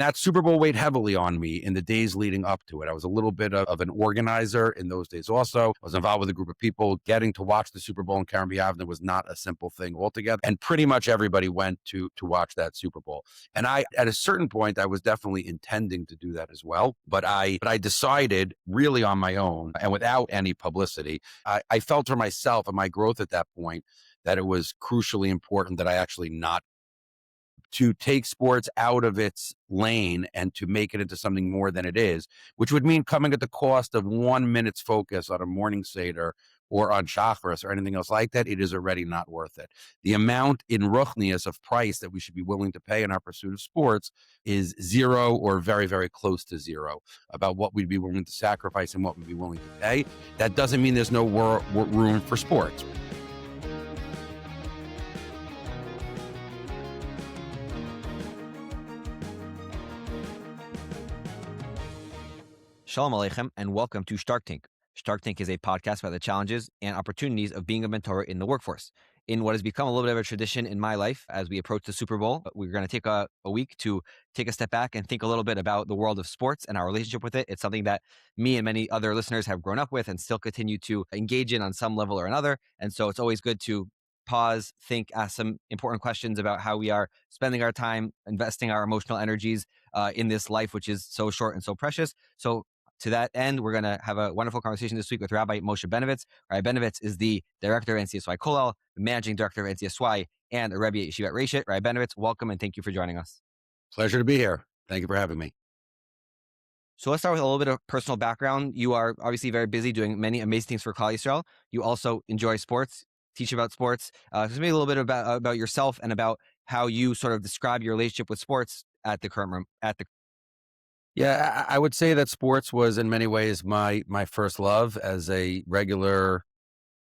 That Super Bowl weighed heavily on me in the days leading up to it. I was a little bit of an organizer in those days also. I was involved with a group of people. Getting to watch the Super Bowl in Karen Biavna was not a simple thing altogether. And pretty much everybody went to watch that Super Bowl. And at a certain point, I was definitely intending to do that as well. But I decided really on my own and without any publicity. I felt for myself and my growth at that point that it was crucially important that I actually not to take sports out of its lane and to make it into something more than it is, which would mean coming at the cost of 1 minute's focus on a morning seder or on chakras or anything else like that. It is already not worth it. The amount in ruchnius of price that we should be willing to pay in our pursuit of sports is zero or very, very close to zero about what we'd be willing to sacrifice and what we'd be willing to pay. That doesn't mean there's no room for sports. Shalom Aleichem, and welcome to Stark Tank. Stark Tank is a podcast about the challenges and opportunities of being a mentor in the workforce. In what has become a little bit of a tradition in my life as we approach the Super Bowl, we're going to take a week to take a step back and think a little bit about the world of sports and our relationship with it. It's something that me and many other listeners have grown up with and still continue to engage in on some level or another. And so it's always good to pause, think, ask some important questions about how we are spending our time, investing our emotional energies in this life, which is so short and so precious. So to that end, we're going to have a wonderful conversation this week with Rabbi Moshe Benovitz. Rabbi Benovitz is the director of NCSY Kollel, the managing director of NCSY, and a Rebbe at Yeshivat Reshit. Rabbi Benovitz, welcome and thank you for joining us. Pleasure to be here. Thank you for having me. So let's start with a little bit of personal background. You are obviously very busy doing many amazing things for Klal Yisrael. You also enjoy sports, teach about sports. Just maybe a little bit about yourself and about how you sort of describe your relationship with sports at the current Yeah, I would say that sports was in many ways my first love as a regular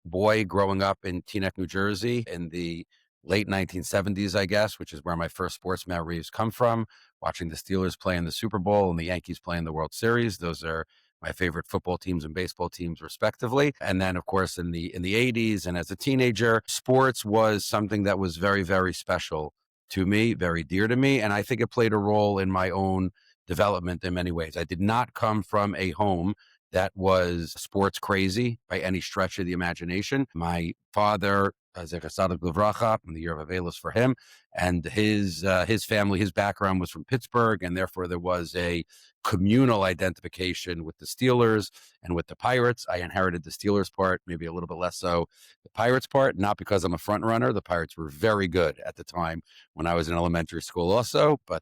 boy growing up in Teaneck, New Jersey in the late 1970s, I guess, which is where my first sports memories come from, watching the Steelers play in the Super Bowl and the Yankees play in the World Series. Those are my favorite football teams and baseball teams, respectively. And then, of course, in the 80s and as a teenager, sports was something that was very, very special to me, very dear to me. And I think it played a role in my own development in many ways. I did not come from a home that was sports crazy by any stretch of the imagination. My father, Zecher Tzaddik Livracha, in the year of Avelis for him, and his family, his background was from Pittsburgh, and therefore there was a communal identification with the Steelers and with the Pirates. I inherited the Steelers part, maybe a little bit less so the Pirates part, not because I'm a front runner. The Pirates were very good at the time when I was in elementary school also, but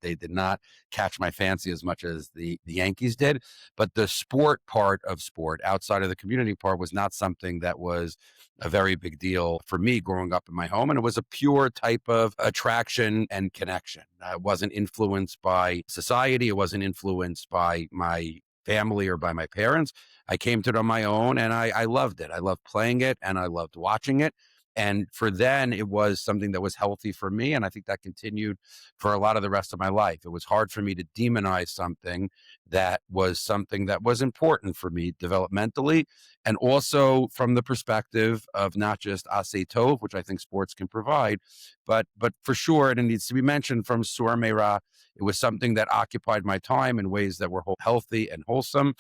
they did not catch my fancy as much as the Yankees did. But the sport part of sport, outside of the community part, was not something that was a very big deal for me growing up in my home. And it was a pure type of attraction and connection. It wasn't influenced by society. It wasn't influenced by my family or by my parents. I came to it on my own and I loved it. I loved playing it and I loved watching it. And for then, it was something that was healthy for me. And I think that continued for a lot of the rest of my life. It was hard for me to demonize something that was important for me developmentally. And also from the perspective of not just asay tov, which I think sports can provide, but for sure, and it needs to be mentioned from Sur Meira, it was something that occupied my time in ways that were healthy and wholesome,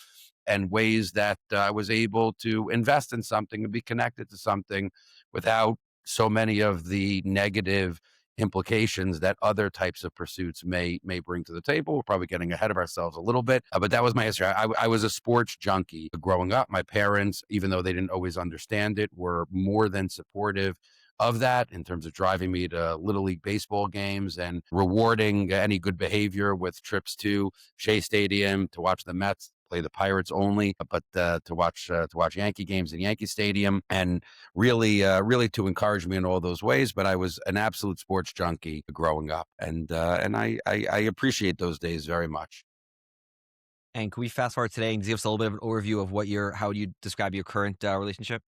and ways that I was able to invest in something and be connected to something without so many of the negative implications that other types of pursuits may bring to the table. We're probably getting ahead of ourselves a little bit, but that was my history. I was a sports junkie growing up. My parents, even though they didn't always understand it, were more than supportive of that in terms of driving me to Little League baseball games and rewarding any good behavior with trips to Shea Stadium to watch the Mets play the Pirates only, but to watch Yankee games in Yankee Stadium, and really to encourage me in all those ways. But I was an absolute sports junkie growing up, and I appreciate those days very much. And can we fast forward today and give us a little bit of an overview of how do you describe your current relationship?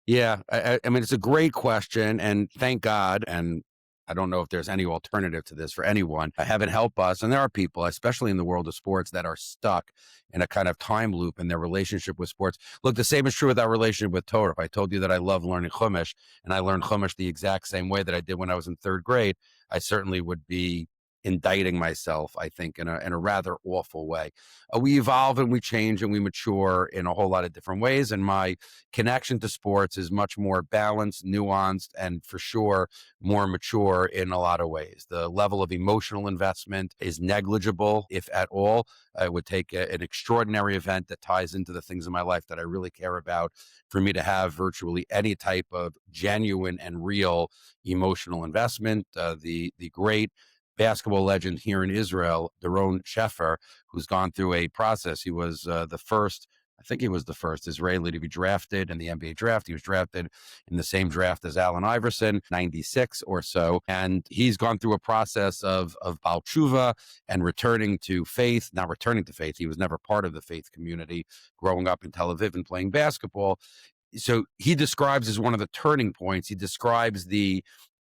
Yeah, I mean, it's a great question, and thank God, and I don't know if there's any alternative to this for anyone. Heaven help us, and there are people, especially in the world of sports, that are stuck in a kind of time loop in their relationship with sports. Look, the same is true with our relationship with Torah. If I told you that I love learning Chumash, and I learned Chumash the exact same way that I did when I was in third grade, I certainly would be indicting myself, I think, in a rather awful way. We evolve and we change and we mature in a whole lot of different ways. And my connection to sports is much more balanced, nuanced, and for sure more mature in a lot of ways. The level of emotional investment is negligible, if at all. It would take an extraordinary event that ties into the things in my life that I really care about for me to have virtually any type of genuine and real emotional investment. The great basketball legend here in Israel, Doron Sheffer, who's gone through a process. He was the first, I think he was the first Israeli to be drafted in the NBA draft. He was drafted in the same draft as Allen Iverson, 96 or so. And he's gone through a process of Baal Tshuva and returning to faith, not returning to faith. He was never part of the faith community growing up in Tel Aviv and playing basketball. So he describes as one of the turning points, he describes the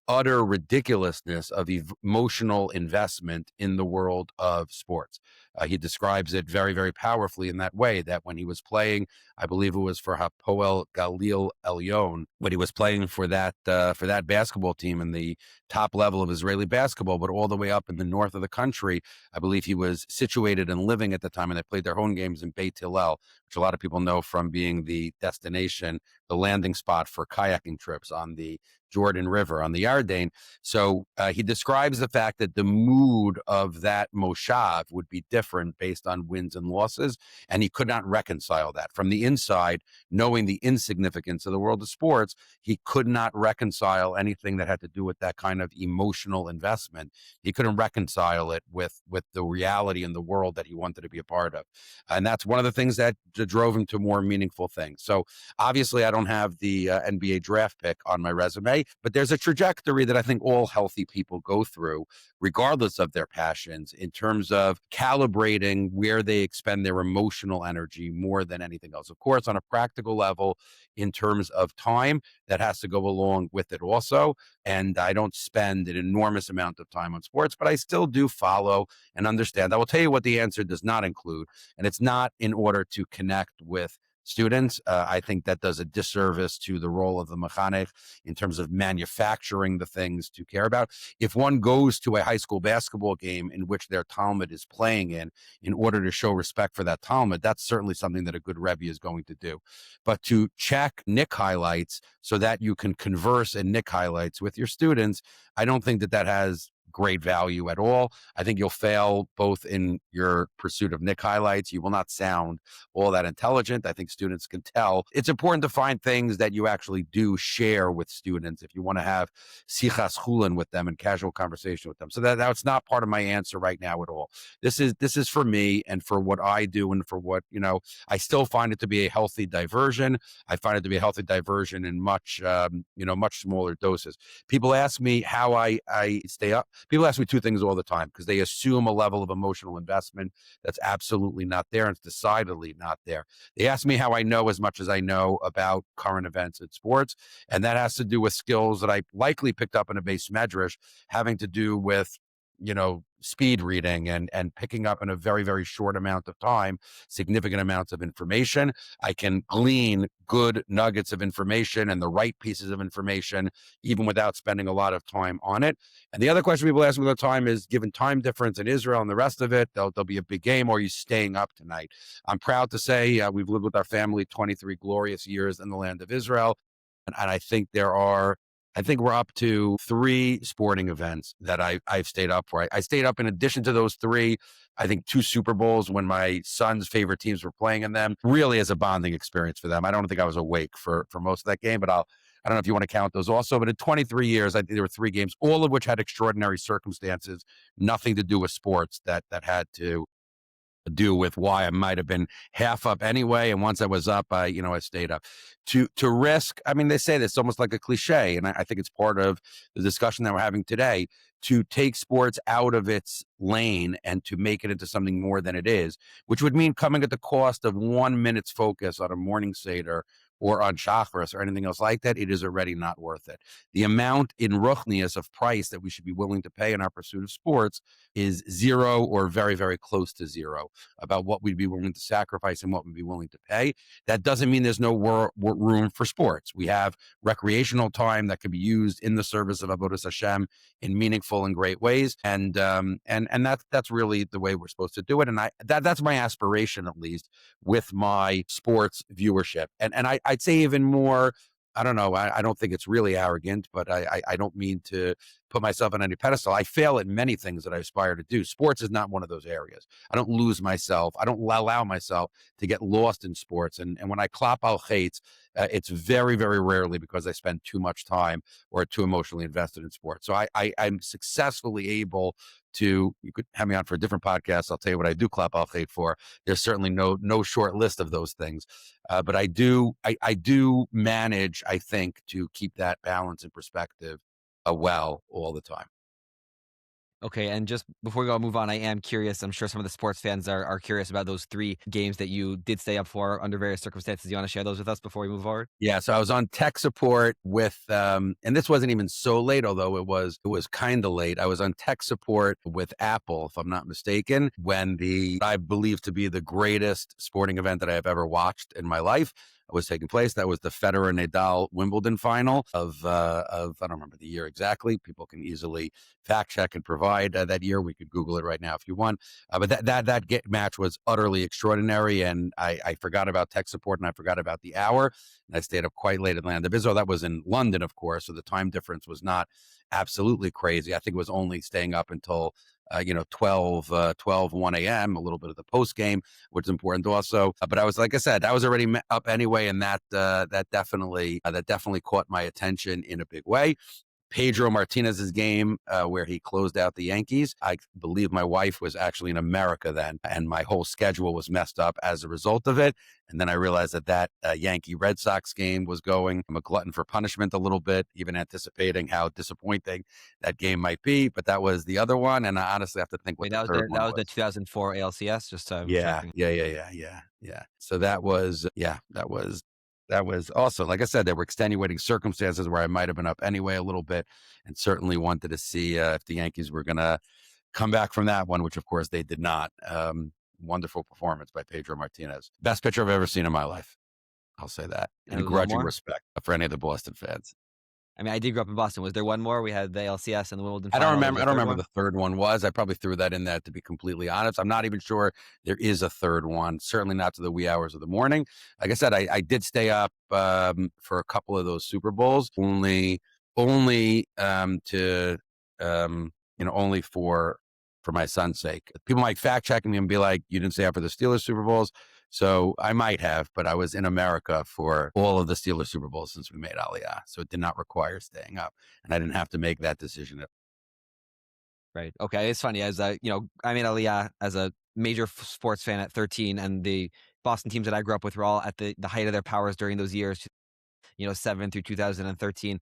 utter ridiculousness of emotional investment in the world of sports. He describes it very, very powerfully in that way, that when he was playing, I believe it was for Hapoel Galil Elyon, when he was playing for that basketball team in the top level of Israeli basketball, but all the way up in the north of the country. I believe he was situated and living at the time, and they played their home games in Beit Hillel, which a lot of people know from being the destination, the landing spot for kayaking trips on the Jordan River, on the Yarden. So he describes the fact that the mood of that moshav would be different based on wins and losses, and he could not reconcile that. From the inside, knowing the insignificance of the world of sports, he could not reconcile anything that had to do with that kind of emotional investment. He couldn't reconcile it with the reality in the world that he wanted to be a part of. And that's one of the things that drove him to more meaningful things. So obviously, I don't have the NBA draft pick on my resume, but there's a trajectory that I think all healthy people go through, regardless of their passions, in terms of calibrating where they expend their emotional energy more than anything else. Of course, on a practical level, in terms of time, that has to go along with it also. And I don't spend an enormous amount of time on sports, but I still do follow and understand. I will tell you what the answer does not include, and it's not in order to connect with students. I think that does a disservice to the role of the mechanech in terms of manufacturing the things to care about. If one goes to a high school basketball game in which their Talmud is playing in order to show respect for that Talmud, that's certainly something that a good Rebbe is going to do. But to check Nick highlights so that you can converse in Nick highlights with your students, I don't think that has great value at all. I think you'll fail both in your pursuit of Nick highlights. You will not sound all that intelligent. I think students can tell. It's important to find things that you actually do share with students if you want to have sichas chulin with them and casual conversation with them. So that's not part of my answer right now at all. This is for me and for what I do and for what, I still find it to be a healthy diversion. I find it to be a healthy diversion in much smaller doses. People ask me how I stay up. People ask me two things all the time because they assume a level of emotional investment that's absolutely not there, and it's decidedly not there. They ask me how I know as much as I know about current events in sports, and that has to do with skills that I likely picked up in a base medrash, having to do with speed reading and picking up in a very, very short amount of time, significant amounts of information. I can glean good nuggets of information and the right pieces of information, even without spending a lot of time on it. And the other question people ask me all the time is, given time difference in Israel and the rest of it, there'll be a big game, or are you staying up tonight? I'm proud to say we've lived with our family 23 glorious years in the land of Israel. And I think we're up to 3 sporting events that I've stayed up for. I stayed up in addition to those 3, I think 2 Super Bowls when my son's favorite teams were playing in them, really as a bonding experience for them. I don't think I was awake for most of that game, but I don't know if you want to count those also. But in 23 years, I think there were 3 games, all of which had extraordinary circumstances, nothing to do with sports that had to do with why I might have been half up anyway. And once I was up, I stayed up. To risk, I mean, they say this almost like a cliche, and I think it's part of the discussion that we're having today, to take sports out of its lane and to make it into something more than it is, which would mean coming at the cost of 1 minute's focus on a morning Seder or on chakras or anything else like that, it is already not worth it. The amount in ruchnius of price that we should be willing to pay in our pursuit of sports is zero or very, very close to zero about what we'd be willing to sacrifice and what we'd be willing to pay. That doesn't mean there's no room for sports. We have recreational time that can be used in the service of Avodas Hashem in meaningful and great ways, and that's really the way we're supposed to do it. And that's my aspiration, at least, with my sports viewership. And I'd say even more. I don't know. I don't think it's really arrogant, but I don't mean to put myself on any pedestal. I fail at many things that I aspire to do. Sports is not one of those areas. I don't lose myself. I don't allow myself to get lost in sports. And when I klop al chaitz, it's very, very rarely because I spend too much time or too emotionally invested in sports. So I'm successfully able to, you could have me on for a different podcast. I'll tell you what I do klop al chait for. There's certainly no short list of those things. But I do manage, I think, to keep that balance in perspective well all the time. Okay, and just before we go move on, I am curious. I'm sure some of the sports fans are curious about those 3 games that you did stay up for under various circumstances. You want to share those with us before we move forward? Yeah, so I was on tech support with, and this wasn't even so late, although it was kind of late. I was on tech support with Apple, if I'm not mistaken, when I believe to be the greatest sporting event that I have ever watched in my life was taking place. That was the Federer Nadal Wimbledon final of I don't remember the year exactly. People can easily fact check and provide that year. We could Google it right now if you want. But that match was utterly extraordinary, and I forgot about tech support and I forgot about the hour, and I stayed up quite late at Land of Israel. That was in London, of course, so the time difference was not absolutely crazy. I think it was only staying up until 1 a.m., a little bit of the post game, which is important also. But I was, like I said, I was already up anyway, and that definitely caught my attention in a big way. Pedro Martinez's game where he closed out the Yankees. I believe my wife was actually in America then, and my whole schedule was messed up as a result of it. And then I realized that Yankee Red Sox game was going. I'm a glutton for punishment a little bit, even anticipating how disappointing that game might be. But that was the other one, and I honestly have to think what Wait, the third one that was was. the 2004 ALCS. Just Yeah. So that was that was also, like I said, there were extenuating circumstances where I might have been up anyway a little bit, and certainly wanted to see if the Yankees were going to come back from that one, which of course they did not. Wonderful performance by Pedro Martinez. Best pitcher I've ever seen in my life. I'll say that in and one grudging more. respect for any of the Boston fans. I mean, I did grow up in Boston. Was there one more? We had the LCS and the Wimbledon I final. don't remember. Was I there don't a third remember one? the third one was. I probably threw that in there, to be completely honest. I'm not even sure there is a third one. Certainly not to the wee hours of the morning. Like I said, I did stay up for a couple of those Super Bowls, only to only for my son's sake. People might fact check me and be like, "You didn't stay up for the Steelers Super Bowls." So I might have, but I was in America for all of the Steelers Super Bowls since we made Aliyah. So it did not require staying up, and I didn't have to make that decision. Right. Okay. It's funny as I made Aliyah as a major sports fan at 13, and the Boston teams that I grew up with were all at the height of their powers during those years, 7 through 2013.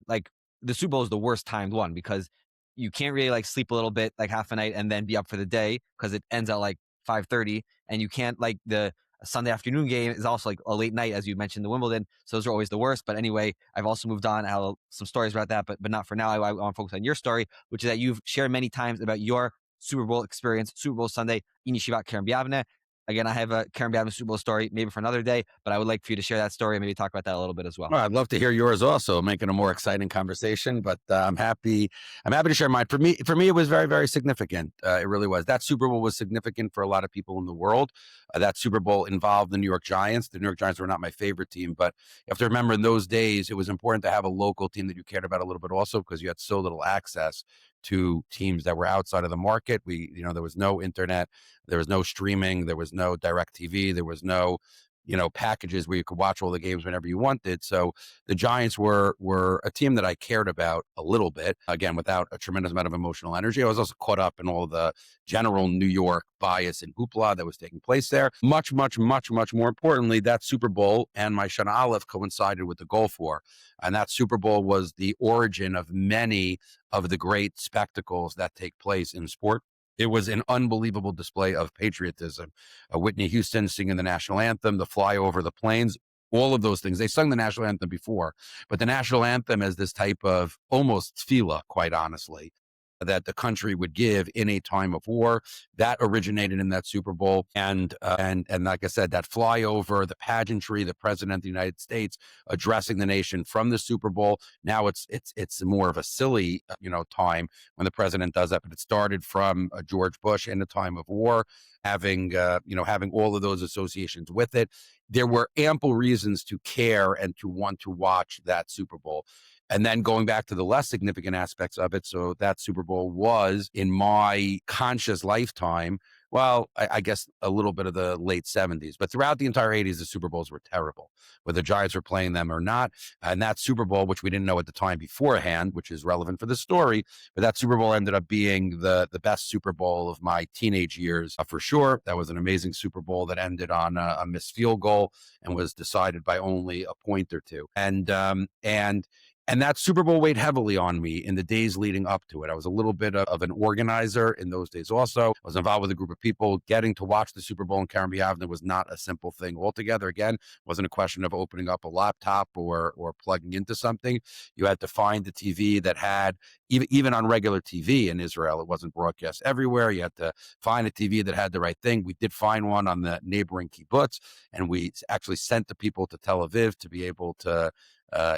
Like the Super Bowl is the worst timed one because you can't really like sleep a little bit, like half a night, and then be up for the day because it ends at like 5:30, and you can't like the Sunday afternoon game is also like a late night, as you mentioned, the Wimbledon. So those are always the worst. But anyway, I've also moved on. I have some stories about that, but not for now. I want to focus on your story, which is that you've shared many times about your Super Bowl experience, Super Bowl Sunday in Yeshivat Keren B'Yavneh. Again, I have a Keren B'Yavneh Super Bowl story, maybe for another day, but I would like for you to share that story and maybe talk about that a little bit as well. Well, I'd love to hear yours also, making a more exciting conversation. But I'm happy to share mine. For me, it was very, very significant. It really was. That Super Bowl was significant for a lot of people in the world. That Super Bowl involved the New York Giants. The New York Giants were not my favorite team, but you have to remember in those days, it was important to have a local team that you cared about a little bit also, because you had so little access to teams that were outside of the market. There was no internet, there was no streaming, there was no direct TV, there was no packages where you could watch all the games whenever you wanted. So the Giants were a team that I cared about a little bit, again, without a tremendous amount of emotional energy. I was also caught up in all the general New York bias and hoopla that was taking place there. Much, much, much, much more importantly, that Super Bowl and my Shana Aleph coincided with the Gulf War. And that Super Bowl was the origin of many of the great spectacles that take place in sport. It was an unbelievable display of patriotism. Whitney Houston singing the national anthem, the fly over the plains. all of those things. They sung the national anthem before, but the national anthem as this type of almost tefillah, quite honestly, that the country would give in a time of war, that originated in that Super Bowl. And like I said, that flyover, the pageantry, the president of the United States addressing the nation from the Super Bowl. Now it's more of a silly, time when the president does that, but it started from George Bush in a time of war, having all of those associations with it. There were ample reasons to care and to want to watch that Super Bowl. And then going back to the less significant aspects of it, so that Super Bowl was in my conscious lifetime, well, I guess a little bit of the late 70s, but throughout the entire 80s, the Super Bowls were terrible, whether the Giants were playing them or not. And that Super Bowl, which we didn't know at the time beforehand, which is relevant for the story, but that Super Bowl ended up being the best Super Bowl of my teenage years, for sure. That was an amazing Super Bowl that ended on a missed field goal and was decided by only a point or two. And that Super Bowl weighed heavily on me in the days leading up to it. I was a little bit of an organizer in those days also. I was involved with a group of people. Getting to watch the Super Bowl in Karen Avner was not a simple thing altogether. Again, it wasn't a question of opening up a laptop or plugging into something. You had to find the TV that had, even on regular TV in Israel, it wasn't broadcast everywhere. You had to find a TV that had the right thing. We did find one on the neighboring kibbutz, and we actually sent the people to Tel Aviv to be able to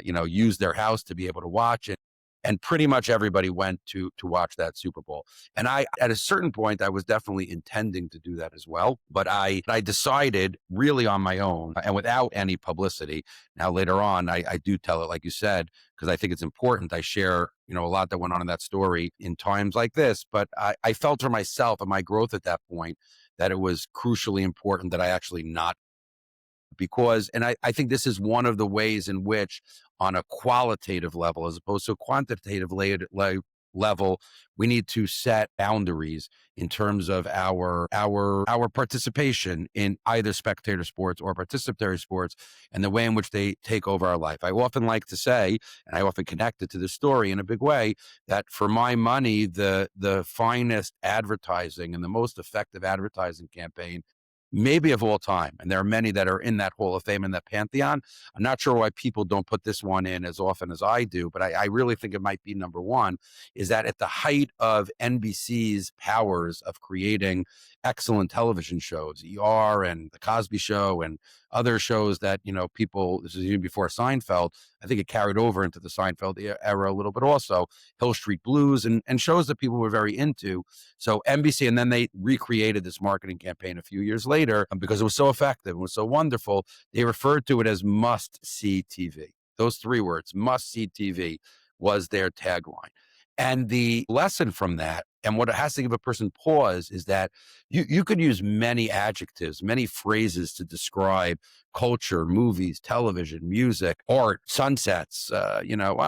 use their house to be able to watch it. And pretty much everybody went to watch that Super Bowl. And at a certain point, I was definitely intending to do that as well. But I decided really on my own and without any publicity. Now, later on, I do tell it, like you said, because I think it's important. I share, a lot that went on in that story in times like this. But I felt for myself and my growth at that point that it was crucially important that I actually not, because, and I think this is one of the ways in which, on a qualitative level, as opposed to a quantitative level, we need to set boundaries in terms of our participation in either spectator sports or participatory sports and the way in which they take over our life. I often like to say, and I often connect it to the story in a big way, that for my money, the finest advertising and the most effective advertising campaign maybe of all time, and there are many that are in that Hall of Fame, in that pantheon. I'm not sure why people don't put this one in as often as I do, but I really think it might be number one, is that at the height of NBC's powers of creating excellent television shows, ER and The Cosby Show and other shows that, people, this is even before Seinfeld, I think it carried over into the Seinfeld era a little bit also, Hill Street Blues and shows that people were very into. So NBC, and then they recreated this marketing campaign a few years later because it was so effective and was so wonderful. They referred to it as must-see TV. Those three words, must-see TV, was their tagline. And the lesson from that, and what it has to give a person pause, is that you could use many adjectives, many phrases to describe culture, movies, television, music, art, sunsets.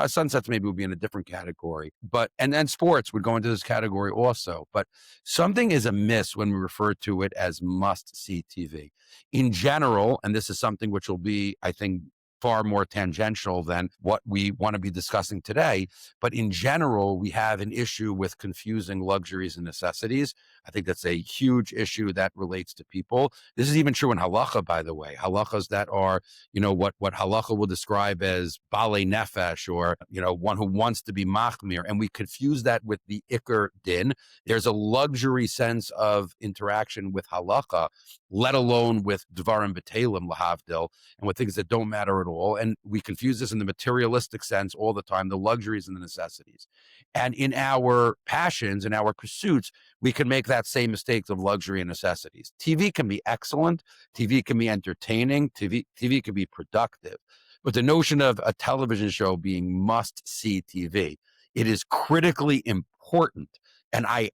Sunsets maybe would be in a different category, and then sports would go into this category also. But something is amiss when we refer to it as must-see TV. In general, and this is something which will be, I think, far more tangential than what we want to be discussing today. But in general, we have an issue with confusing luxuries and necessities. I think that's a huge issue that relates to people. This is even true in halacha, by the way. Halachas that are, what halacha will describe as balei nefesh, or, one who wants to be machmir. And we confuse that with the ikar din. There's a luxury sense of interaction with halacha, let alone with dvarim b'telim lahavdil, and with things that don't matter at all. And we confuse this in the materialistic sense all the time, the luxuries and the necessities. And in our passions, in our pursuits, we can make that same mistakes of luxury and necessities. TV can be excellent. TV can be entertaining. TV can be productive. But the notion of a television show being must-see TV, it is critically important. And I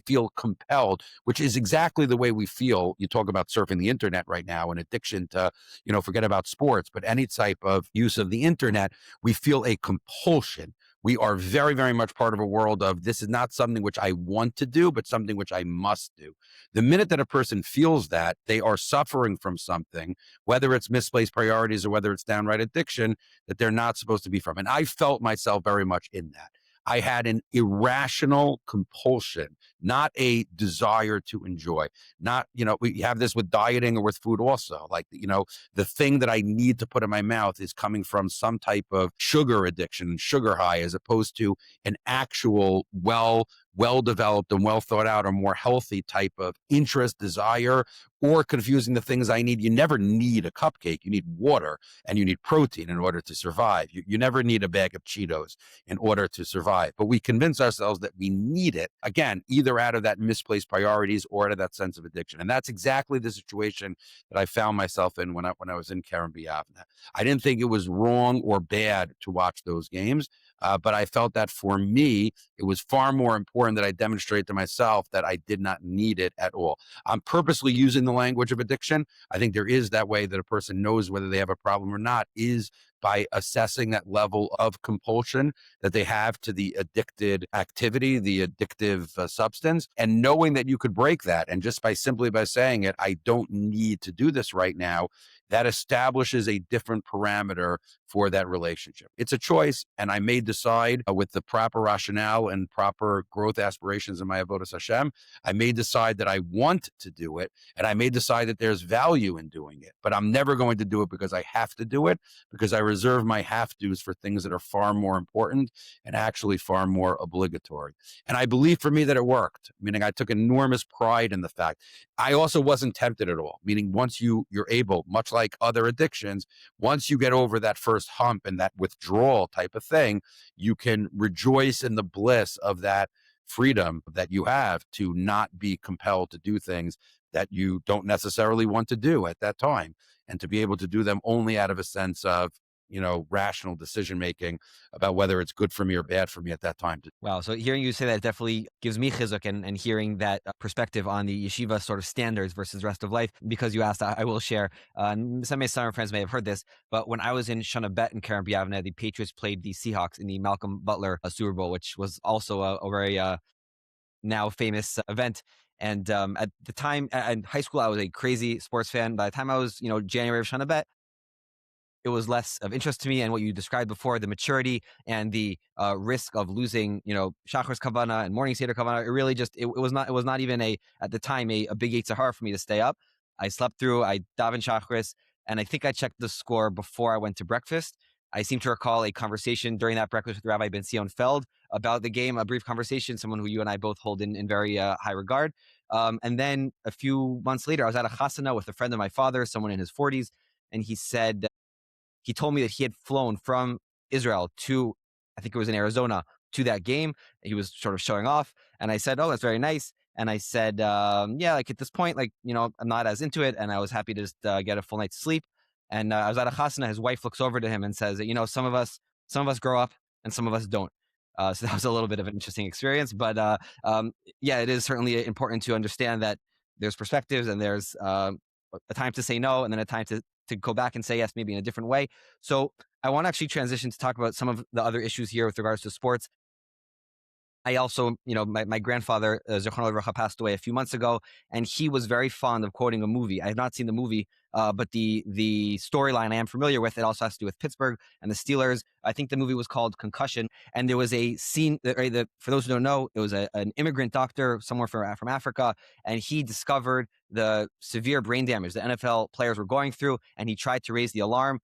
feel compelled, which is exactly the way we feel. You talk about surfing the internet right now, an addiction to, forget about sports, but any type of use of the internet, we feel a compulsion. We are very, very much part of a world of, this is not something which I want to do, but something which I must do. The minute that a person feels that, they are suffering from something, whether it's misplaced priorities or whether it's downright addiction, that they're not supposed to be from. And I felt myself very much in that. I had an irrational compulsion, not a desire to enjoy. Not, we have this with dieting or with food also. Like, the thing that I need to put in my mouth is coming from some type of sugar addiction and sugar high, as opposed to an actual well developed and well thought out or more healthy type of interest, desire, or confusing the things I need. You never need a cupcake. You need water and you need protein in order to survive. You never need a bag of Cheetos in order to survive. But we convince ourselves that we need it, again, either out of that misplaced priorities or out of that sense of addiction. And that's exactly the situation that I found myself in when I was in Keren B'Yavneh. I didn't think it was wrong or bad to watch those games, but I felt that for me, it was far more important that I demonstrate to myself that I did not need it at all. I'm purposely using the language of addiction. I think there is that way that a person knows whether they have a problem or not, is by assessing that level of compulsion that they have to the addicted activity, the addictive substance, and knowing that you could break that. And just simply by saying it, I don't need to do this right now, that establishes a different parameter for that relationship. It's a choice, and I may decide with the proper rationale and proper growth aspirations in my Avodas Hashem, I may decide that I want to do it, and I may decide that there's value in doing it, but I'm never going to do it because I have to do it, because I reserve my have-tos for things that are far more important and actually far more obligatory. And I believe for me that it worked, meaning I took enormous pride in the fact. I also wasn't tempted at all, meaning once you're able, much like other addictions, once you get over that first hump and that withdrawal type of thing, you can rejoice in the bliss of that freedom that you have to not be compelled to do things that you don't necessarily want to do at that time, and to be able to do them only out of a sense of, rational decision making about whether it's good for me or bad for me at that time. Wow. So hearing you say that definitely gives me chizuk, and hearing that perspective on the yeshiva sort of standards versus rest of life. Because you asked, I will share. Some of my summer friends may have heard this, but when I was in Shana Bet in Keren B'Yavneh, the Patriots played the Seahawks in the Malcolm Butler Super Bowl, which was also a very now famous event. And at the time, in high school, I was a crazy sports fan. By the time I was, January of Shana Bet, it was less of interest to me. And what you described before, the maturity and the risk of losing, Shachris Kavana and Morning Seder Kavana, it really just, it was not even at the time, a big Yetzer Hara for me to stay up. I slept through, I davened Shachris, and I think I checked the score before I went to breakfast. I seem to recall a conversation during that breakfast with Rabbi Ben Sion Feld about the game, a brief conversation, someone who you and I both hold in very high regard. And then a few months later, I was at a chasana with a friend of my father, someone in his 40s, and he told me that he had flown from Israel to, I think it was in Arizona, to that game. He was sort of showing off. And I said, oh, that's very nice. And I said, yeah, like at this point, like, I'm not as into it. And I was happy to just get a full night's sleep. And I was at a chasana. His wife looks over to him and says, some of us grow up and some of us don't. So that was a little bit of an interesting experience. But yeah, it is certainly important to understand that there's perspectives, and there's a time to say no, and then a time to go back and say yes, maybe in a different way. So I want to actually transition to talk about some of the other issues here with regards to sports. I also, my grandfather, Zichrono Livracha, passed away a few months ago, and he was very fond of quoting a movie. I have not seen the movie, but the storyline I am familiar with. It also has to do with Pittsburgh and the Steelers. I think the movie was called Concussion, and there was a scene. For those who don't know, it was an immigrant doctor somewhere from Africa, and he discovered the severe brain damage the NFL players were going through, and he tried to raise the alarm.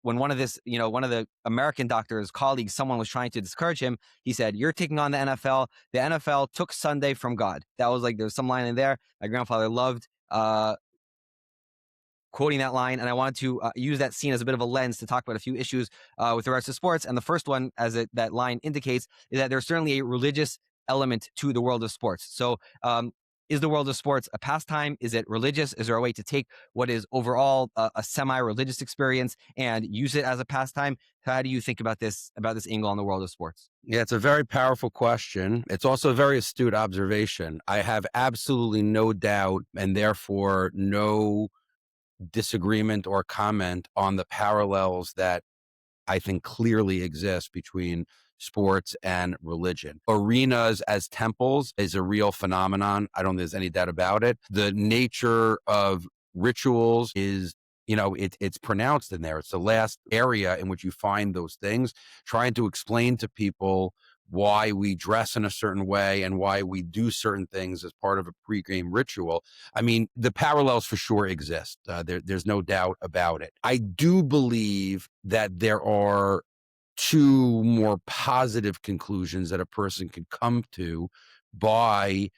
When one of the American doctor's colleagues, someone was trying to discourage him, he said, "You're taking on the NFL. The NFL took Sunday from God." That was like, there's some line in there. My grandfather loved quoting that line, and I wanted to use that scene as a bit of a lens to talk about a few issues with regards to sports. And the first one, that line indicates, is that there's certainly a religious element to the world of sports. So is the world of sports a pastime? Is it religious? Is there a way to take what is overall a semi-religious experience and use it as a pastime? How do you think about this angle on the world of sports? Yeah, it's a very powerful question. It's also a very astute observation. I have absolutely no doubt, and therefore no disagreement or comment on the parallels that I think clearly exist between sports and religion. Arenas as temples is a real phenomenon. I don't think there's any doubt about it. The nature of rituals is, it's pronounced in there. It's the last area in which you find those things. Trying to explain to people why we dress in a certain way and why we do certain things as part of a pregame ritual. I mean, the parallels for sure exist. There's no doubt about it. I do believe that there are two more positive conclusions that a person can come to by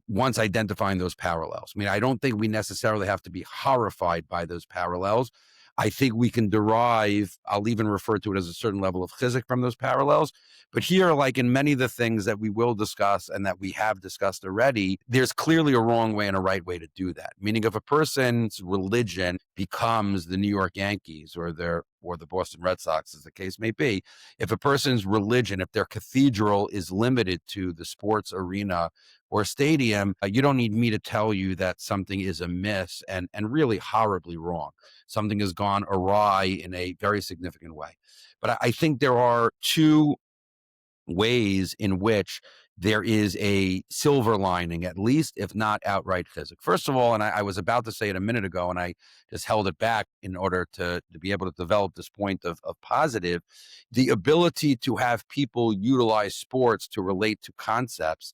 once identifying those parallels. I mean, I don't think we necessarily have to be horrified by those parallels. I think we can derive, I'll even refer to it as a certain level of chizik from those parallels. But here, like in many of the things that we will discuss and that we have discussed already, there's clearly a wrong way and a right way to do that. Meaning if a person's religion becomes the New York Yankees or the Boston Red Sox, as the case may be, if a person's religion, if their cathedral is limited to the sports arena or stadium, you don't need me to tell you that something is amiss and really horribly wrong. Something has gone awry in a very significant way. But I think there are two ways in which there is a silver lining, at least, if not outright chizik. First of all, and I was about to say it a minute ago, and I just held it back in order to be able to develop this point of positive, the ability to have people utilize sports to relate to concepts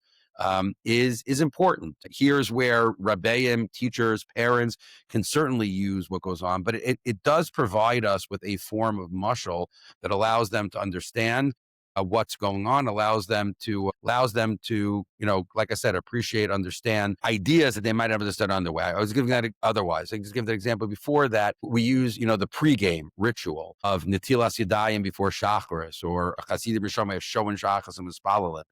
is important. Here's where rabbeim, teachers, parents can certainly use what goes on, but it does provide us with a form of mushal that allows them to understand what's going on, allows them to, like I said, appreciate, understand ideas that they might have understood on the way. I was giving that otherwise. I just give that example. Before that, we use, the pregame ritual of Netilas Yadayim before Shacharis, or Chasidim Rishomai of Showan Shachas and Mispalalim.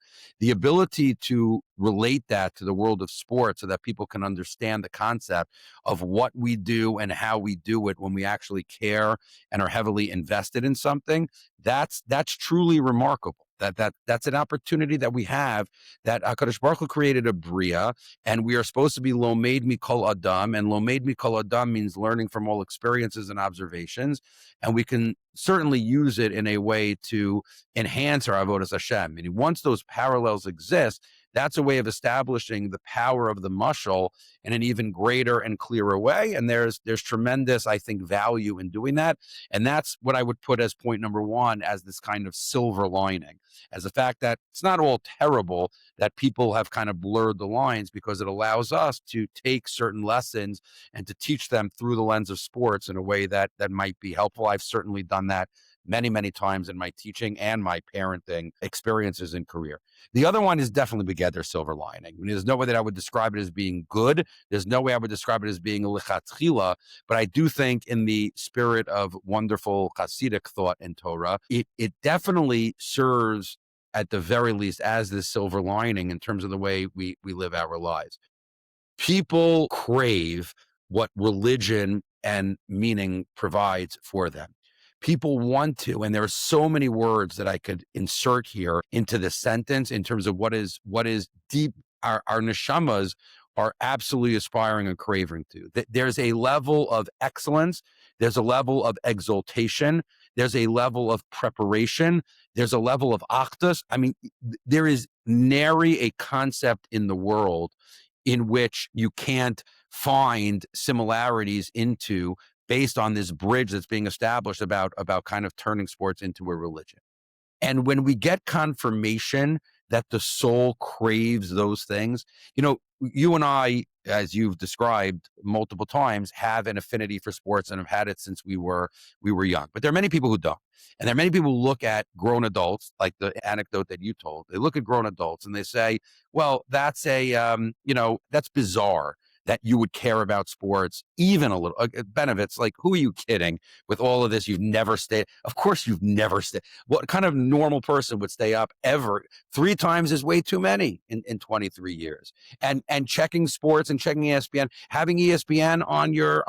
The ability to relate that to the world of sports so that people can understand the concept of what we do and how we do it when we actually care and are heavily invested in something. That's truly remarkable. That's an opportunity that we have, that HaKadosh Baruch Hu created a bria, and we are supposed to be lomed mikol adam, and lomed mikol adam means learning from all experiences and observations, and we can certainly use it in a way to enhance our Avodas Hashem. Meaning, once those parallels exist, that's a way of establishing the power of the mashal in an even greater and clearer way. And there's tremendous, I think, value in doing that. And that's what I would put as point number one, as this kind of silver lining, as the fact that it's not all terrible that people have kind of blurred the lines, because it allows us to take certain lessons and to teach them through the lens of sports in a way that might be helpful. I've certainly done that many, many times in my teaching and my parenting experiences and career. The other one is definitely together silver lining. I mean, there's no way that I would describe it as being good. There's no way I would describe it as being a lichatchila, but I do think in the spirit of wonderful Hasidic thought in Torah, it definitely serves at the very least as this silver lining in terms of the way we live our lives. People crave what religion and meaning provides for them. People want to, and there are so many words that I could insert here into this sentence in terms of what is deep. Our neshamas are absolutely aspiring and craving to. There's a level of excellence. There's a level of exaltation. There's a level of preparation. There's a level of achdus. I mean, there is nary a concept in the world in which you can't find similarities into, based on this bridge that's being established about kind of turning sports into a religion. And when we get confirmation that the soul craves those things, you and I, as you've described multiple times, have an affinity for sports and have had it since we were young. But there are many people who don't. And there are many people who look at grown adults, like the anecdote that you told. They look at grown adults and they say, well, that's that's bizarre that you would care about sports even a little. Benovitz, like, who are you kidding with all of this? You've never stayed. Of course you've never stayed. What kind of normal person would stay up ever? 3 times is way too many in 23 years. And checking sports and checking ESPN, having ESPN on your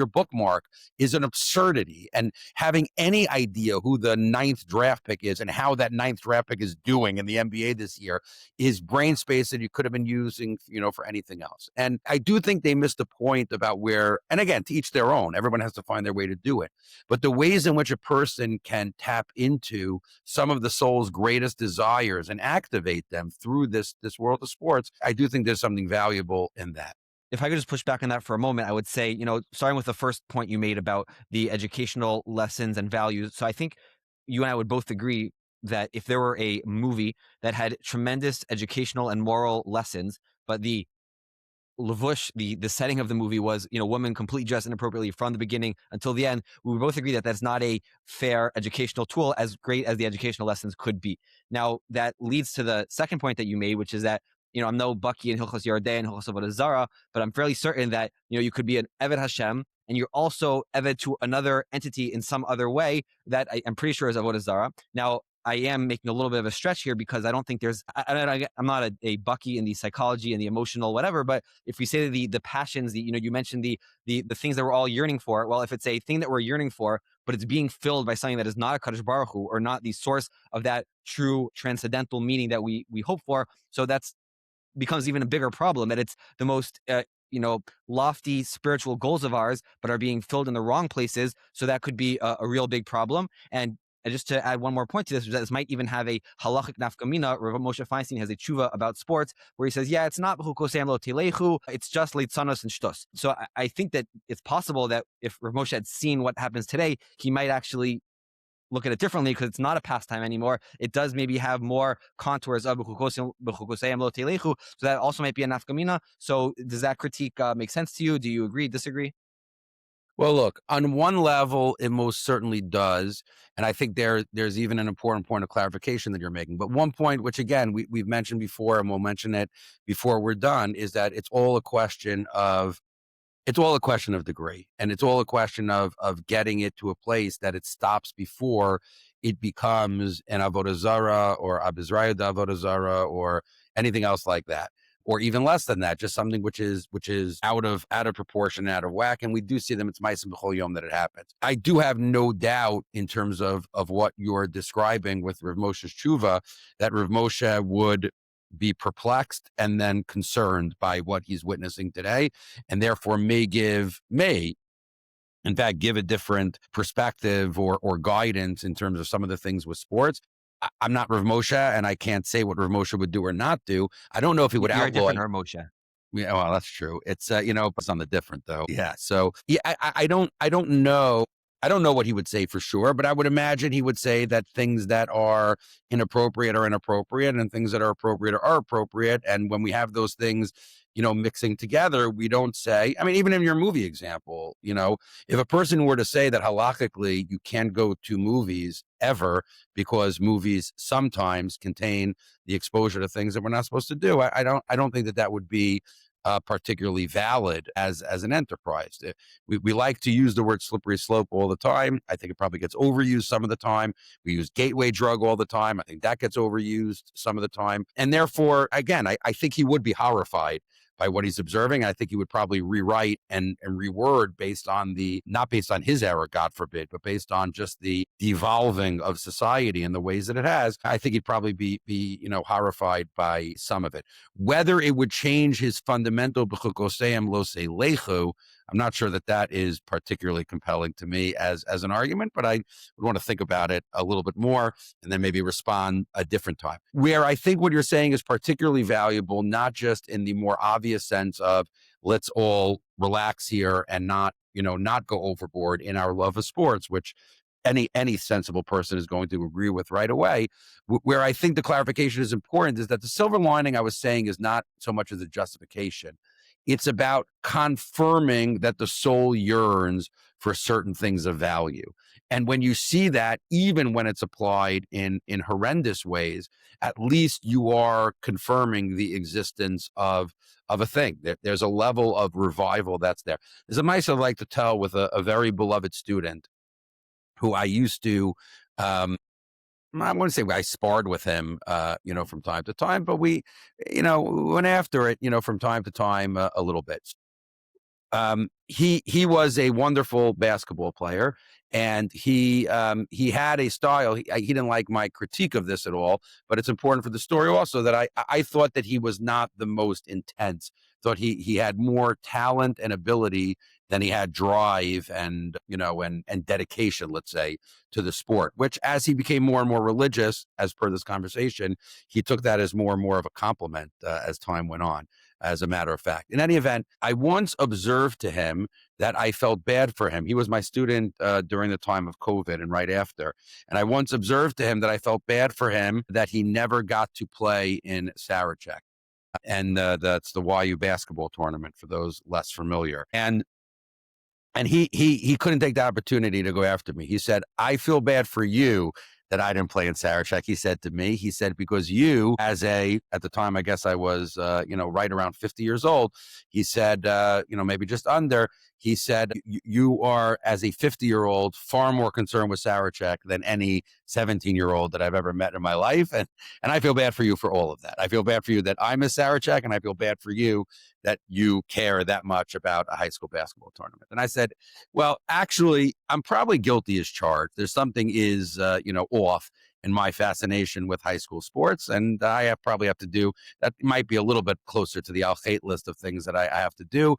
bookmark is an absurdity. And having any idea who the 9th draft pick is and how that 9th draft pick is doing in the NBA this year is brain space that you could have been using, for anything else. And I do think they missed the point about where, and again, to each their own, everyone has to find their way to do it. But the ways in which a person can tap into some of the soul's greatest desires and activate them through this world of sports, I do think there's something valuable in that. If I could just push back on that for a moment, I would say, starting with the first point you made about the educational lessons and values. So I think you and I would both agree that if there were a movie that had tremendous educational and moral lessons, but the Lavush, the setting of the movie was, women completely dressed inappropriately from the beginning until the end. We would both agree that that's not a fair educational tool, as great as the educational lessons could be. Now, that leads to the second point that you made, which is that, I'm no Bucky in Hilchos Yardei and Hilchos Avodas Zara, but I'm fairly certain that, you could be an Eved Hashem, and you're also Eved to another entity in some other way that I'm pretty sure is Avodas Zara. Now, I am making a little bit of a stretch here because I don't think there's, I'm not a Bucky in the psychology and the emotional whatever, but if we say the passions, you mentioned the things that we're all yearning for, well, if it's a thing that we're yearning for, but it's being filled by something that is not a Kadosh Baruch Hu, or not the source of that true transcendental meaning that we hope for, so that's becomes even a bigger problem, that it's the most lofty spiritual goals of ours, but are being filled in the wrong places. So that could be a real big problem. And just to add one more point to this, that this might even have a halachic nafkamina. Rav Moshe Feinstein has a tshuva about sports where he says, yeah, it's not b'chukosayim lo telechu, it's just leitzanos and shtos. So I think that it's possible that if Rav Moshe had seen what happens today, he might actually look at it differently, because it's not a pastime anymore. It does maybe have more contours of b'chukosayim lo telechu, so that also might be a nafkamina. So does that critique make sense to you? Do you agree, disagree? Well, look, on one level, it most certainly does. And I think there's even an important point of clarification that you're making. But one point, which again, we've mentioned before, and we'll mention it before we're done, is that it's all a question of degree. And it's all a question of getting it to a place that it stops before it becomes an Avodah Zarah or Abizraya Avodah Zarah or anything else like that. Or even less than that, just something which is out of proportion, out of whack. And we do see them, it's Ma'asim B'chol Yom that it happens. I do have no doubt in terms of what you're describing with Rav Moshe's tshuva, that Rav Moshe would be perplexed and then concerned by what he's witnessing today, and therefore may in fact give a different perspective or guidance in terms of some of the things with sports. I'm not Rav Moshe, and I can't say what Rav Moshe would do or not do. I don't know if he would You're outlaw. a different Rav Moshe. Yeah, well, that's true. It's it's on the different though. Yeah. So yeah, I don't know. I don't know what he would say for sure, but I would imagine he would say that things that are inappropriate are inappropriate, and things that are appropriate are appropriate. And when we have those things, mixing together, we don't say, I mean, even in your movie example, if a person were to say that halachically you can't go to movies ever because movies sometimes contain the exposure to things that we're not supposed to do, I don't think that would be particularly valid as an enterprise. We like to use the word slippery slope all the time. I think it probably gets overused some of the time. We use gateway drug all the time. I think that gets overused some of the time. And therefore, again, I think he would be horrified by what he's observing. I think he would probably rewrite and reword based on not based on his error, God forbid, but based on just the devolving of society in the ways that it has. I think he'd probably be horrified by some of it. Whether it would change his fundamental b'chukoseim lo lechu, I'm not sure that is particularly compelling to me as an argument, but I would want to think about it a little bit more and then maybe respond a different time. Where I think what you're saying is particularly valuable, not just in the more obvious sense of let's all relax here and not go overboard in our love of sports, which any sensible person is going to agree with right away. Where I think the clarification is important is that the silver lining I was saying is not so much as a justification. It's about confirming that the soul yearns for certain things of value. And when you see that, even when it's applied in horrendous ways, at least you are confirming the existence of a thing. There's a level of revival that's there. There's a mice I like to tell with a very beloved student who I used to, I wouldn't say I sparred with him, from time to time, but we, went after it, from time to time a little bit. He was a wonderful basketball player, and he had a style. He didn't like my critique of this at all, but it's important for the story also that I thought that he was not the most intense. Thought he had more talent and ability than he had drive and dedication, let's say, to the sport, which as he became more and more religious, as per this conversation, he took that as more and more of a compliment as time went on, as a matter of fact. In any event, I once observed to him him that I felt bad for him. He was my student during the time of COVID and right after. And I once observed to him that I felt bad for him that he never got to play in Sarachek. And that's the YU basketball tournament for those less familiar. And he couldn't take the opportunity to go after me. He said, I feel bad for you that I didn't play in Sarachek. He said to me, he said, because you, at the time, I guess I was, right around 50 years old. He said, maybe just under. He said, you are, as a 50-year-old, far more concerned with Sarachek than any 17-year-old that I've ever met in my life. And I feel bad for you for all of that. I feel bad for you that I miss Sarachek, and I feel bad for you that you care that much about a high school basketball tournament. And I said, well, actually, I'm probably guilty as charged. There's something is, off in my fascination with high school sports. And I probably have to do, that might be a little bit closer to the al-Kheit list of things that I have to do.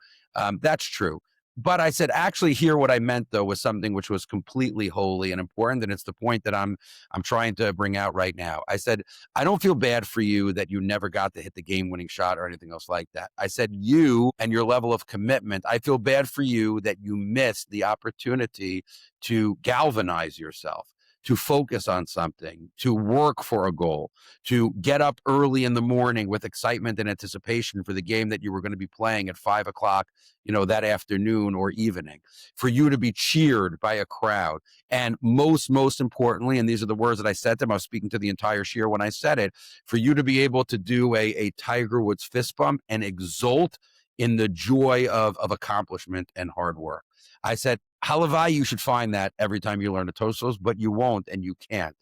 That's true. But I said, actually, here what I meant though was something which was completely holy and important, and it's the point that I'm trying to bring out right now. I said, I don't feel bad for you that you never got to hit the game-winning shot or anything else like that. I said, you and your level of commitment, I feel bad for you that you missed the opportunity to galvanize yourself, to focus on something, to work for a goal, to get up early in the morning with excitement and anticipation for the game that you were going to be playing at 5 o'clock, that afternoon or evening, for you to be cheered by a crowd. And most importantly, and these are the words that I said to him, I was speaking to the entire shiur when I said it, for you to be able to do a Tiger Woods fist bump and exult in the joy of accomplishment and hard work. I said, halavai, you should find that every time you learn a Tosos, but you won't and you can't.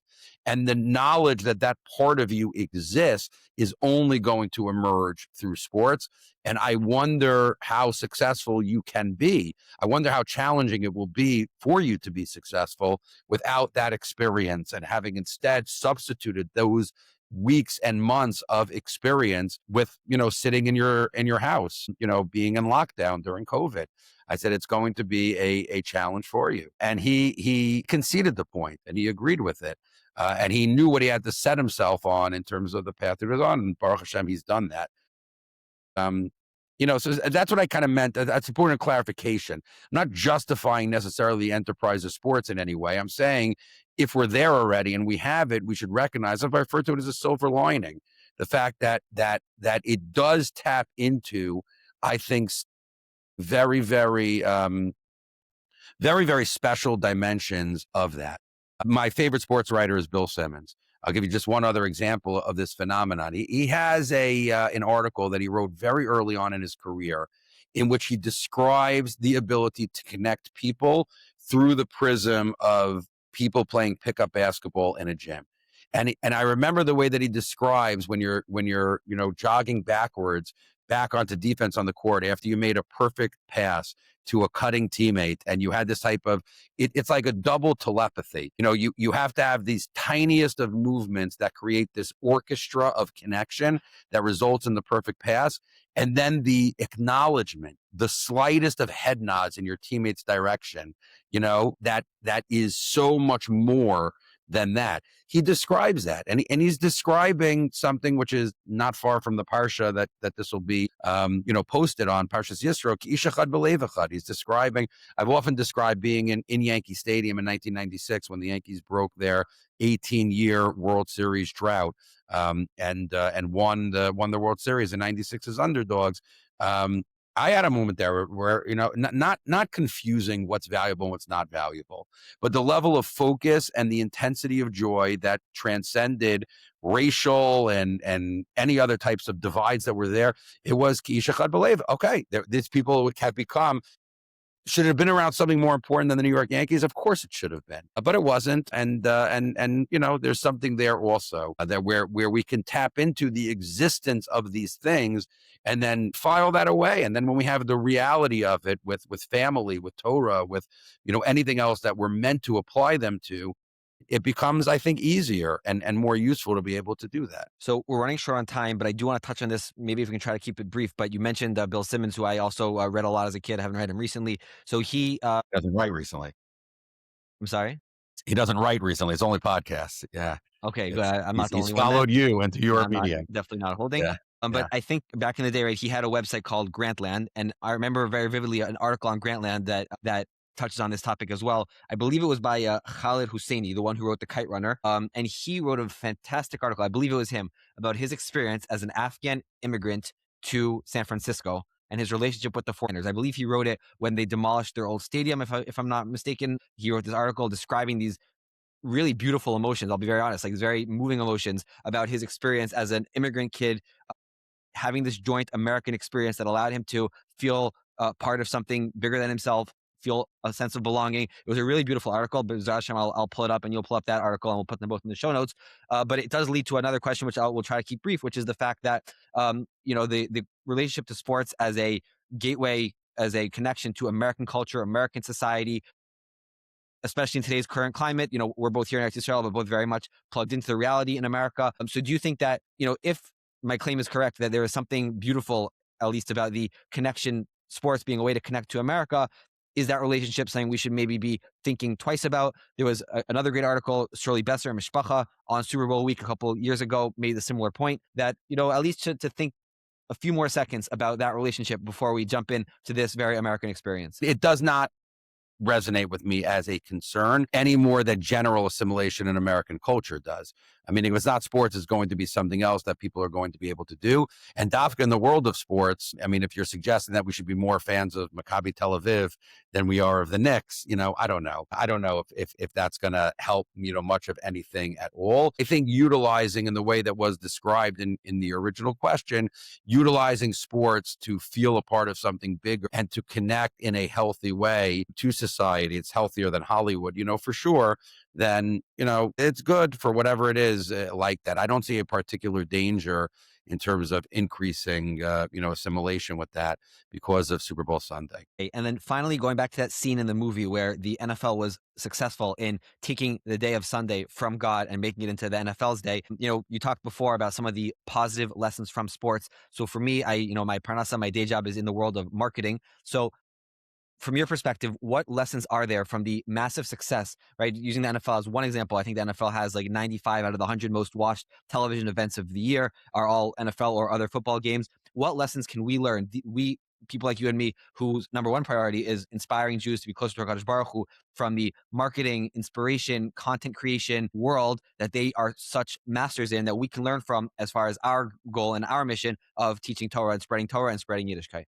And the knowledge that that part of you exists is only going to emerge through sports. And I wonder how successful you can be. I wonder how challenging it will be for you to be successful without that experience, and having instead substituted those weeks and months of experience with, sitting in your house, being in lockdown during COVID. I said, it's going to be a challenge for you. And he conceded the point and he agreed with it. And he knew what he had to set himself on in terms of the path he was on. And Baruch Hashem, he's done that. So that's what I kind of meant. That's important clarification. I'm not justifying necessarily the enterprise of sports in any way. I'm saying if we're there already and we have it, we should recognize, if I refer to it as a silver lining, the fact that it does tap into, I think, very, very, very, very special dimensions of that. My favorite sports writer is Bill Simmons. I'll give you just one other example of this phenomenon. He has an article that he wrote very early on in his career in which he describes the ability to connect people through the prism of people playing pickup basketball in a gym. And I remember the way that he describes when you're jogging backwards back onto defense on the court after you made a perfect pass to a cutting teammate, and you had this type of, it's like a double telepathy. You have to have these tiniest of movements that create this orchestra of connection that results in the perfect pass. And then the acknowledgement, the slightest of head nods in your teammate's direction, that is so much more than that. He describes that, and he's describing something which is not far from the parsha that this will be, posted on, Parshas Yisro. Ishachad b'lev. He's describing. I've often described being in Yankee Stadium in 1996 when the Yankees broke their 18-year World Series drought, and won the World Series in '96 as underdogs. I had a moment there where not confusing what's valuable and what's not valuable, but the level of focus and the intensity of joy that transcended racial and any other types of divides that were there. It was ki ish echad b'lev. Okay, these people have become. Should it have been around something more important than the New York Yankees? Of course it should have been, but it wasn't. And there's something there also that where we can tap into the existence of these things and then file that away. And then when we have the reality of it with family, with Torah, with anything else that we're meant to apply them to, it becomes, I think, easier and more useful to be able to do that. So we're running short on time, but I do want to touch on this. Maybe if we can try to keep it brief. But you mentioned Bill Simmons, who I also read a lot as a kid. I haven't read him recently. So he doesn't write recently. I'm sorry? He doesn't write recently. It's only podcasts. Yeah. Okay, good. I'm not the only he's one. Followed you into your I'm media. definitely not holding. Yeah. But Yeah. I think back in the day, right, he had a website called Grantland, and I remember very vividly an article on Grantland that touches on this topic as well. I believe it was by Khalid Husseini, the one who wrote The Kite Runner. And he wrote a fantastic article, I believe it was him, about his experience as an Afghan immigrant to San Francisco and his relationship with the foreigners. I believe he wrote it when they demolished their old stadium, if I'm not mistaken. He wrote this article describing these really beautiful emotions. I'll be very honest, like very moving emotions about his experience as an immigrant kid having this joint American experience that allowed him to feel part of something bigger than himself, feel a sense of belonging. It was a really beautiful article, but Hashem, I'll pull it up and you'll pull up that article and we'll put them both in the show notes. But it does lead to another question, which we'll try to keep brief, which is the fact that, the relationship to sports as a gateway, as a connection to American culture, American society, especially in today's current climate. We're both here in Israel, but both very much plugged into the reality in America. So do you think that, if my claim is correct, that there is something beautiful, at least about the connection, sports being a way to connect to America, is that relationship something we should maybe be thinking twice about? There was another great article, Shirley Besser, Mishpacha, on Super Bowl week a couple years ago, made a similar point that, at least to think a few more seconds about that relationship before we jump into this very American experience. It does not resonate with me as a concern any more than general assimilation in American culture does. I mean, if it's not sports, it's going to be something else that people are going to be able to do. And Dafka, in the world of sports, I mean, if you're suggesting that we should be more fans of Maccabi Tel Aviv than we are of the Knicks, I don't know. I don't know if that's going to help, much of anything at all. I think utilizing in the way that was described in the original question, utilizing sports to feel a part of something bigger and to connect in a healthy way to society, it's healthier than Hollywood, for sure, then, it's good for whatever it is like that. I don't see a particular danger in terms of increasing, assimilation with that because of Super Bowl Sunday. And then finally, going back to that scene in the movie where the NFL was successful in taking the day of Sunday from God and making it into the NFL's day. You talked before about some of the positive lessons from sports. So for me, my parnasa, my day job is in the world of marketing. So from your perspective, what lessons are there from the massive success, right? Using the NFL as one example, I think the NFL has like 95 out of the 100 most watched television events of the year are all NFL or other football games. What lessons can we learn? We, people like you and me, whose number one priority is inspiring Jews to be closer to HaKadosh Baruch Hu, from the marketing, inspiration, content creation world that they are such masters in, that we can learn from as far as our goal and our mission of teaching Torah and spreading Yiddishkeit.